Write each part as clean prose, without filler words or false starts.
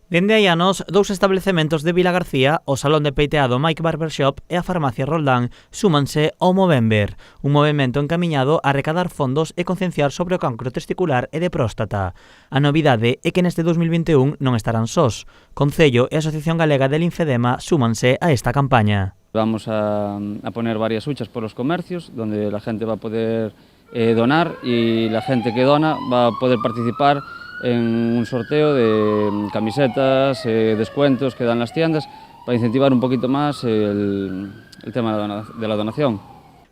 Dende hai anos, dous establecementos de Vilagarcía, o Salón de Peiteado Mike Barber Shop e a Farmacia Roldán, súmanse ao Movember, un movemento encamiñado a recadar fondos e concienciar sobre o cancro testicular e de próstata. A novidade é que neste 2021 non estarán sós. Concello e a Asociación Galega de Linfedema súmanse a esta campaña. Vamos a poner varias huchas por los comercios, donde la gente va a poder donar y la gente que dona va a poder participar en un sorteo de camisetas, descuentos que dan las tiendas para incentivar un poquito más el tema de la donación.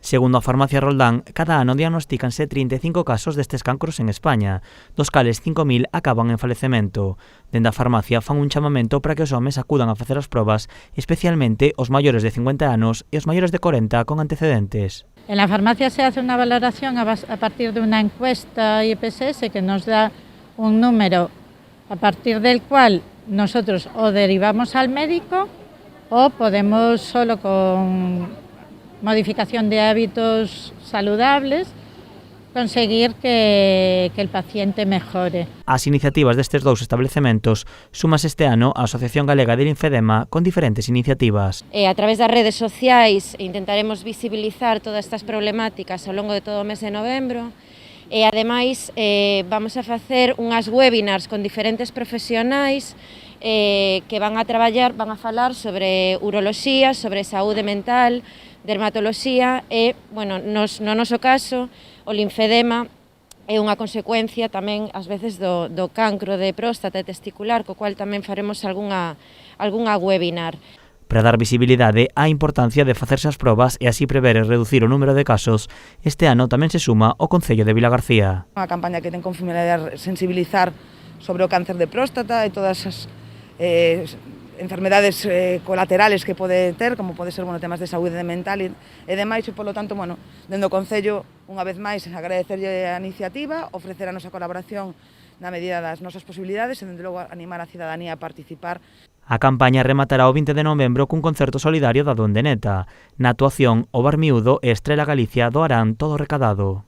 Segundo a Farmacia Roldán, cada ano diagnostícanse 35 casos destes cancros en España, dos cales 5.000 acaban en falecemento. Dende a farmacia fan un chamamento para que os homes acudan a facer as probas, especialmente os maiores de 50 anos e os maiores de 40 con antecedentes. En la farmacia se hace una valoración a partir de una encuesta IPSS que nos da un número a partir del cual nosotros o derivamos al médico o podemos solo con modificación de hábitos saludables conseguir que el paciente mejore. As iniciativas destes dous establecementos sumas este ano a Asociación Galega de Linfedema con diferentes iniciativas. A través das redes sociais intentaremos visibilizar todas estas problemáticas ao longo de todo o mes de novembro. E, ademais, vamos a facer unhas webinars con diferentes profesionais que van a traballar, van a falar sobre uroloxía, sobre saúde mental, dermatoloxía e, bueno, no noso caso, o linfedema é unha consecuencia tamén, ás veces, do cancro de próstata e testicular, co cual tamén faremos algunha webinar. Para dar visibilidade á importancia de facerse as probas e así prever e reducir o número de casos, este ano tamén se suma o Concello de Vilagarcía. Unha campaña que ten como finalidade sensibilizar sobre o cáncer de próstata e todas as enfermedades colaterales que pode ter, como pode ser temas de saúde mental e demais, e, polo tanto, dende o Concello, unha vez máis, agradecerlle a iniciativa, ofrecer a nosa colaboración na medida das nosas posibilidades e, dende logo, animar a cidadanía a participar. A campaña rematará o 20 de novembro cun concerto solidario da Duendeneta. Na actuación, o Bar Miúdo e Estrela Galicia doarán todo o recadado.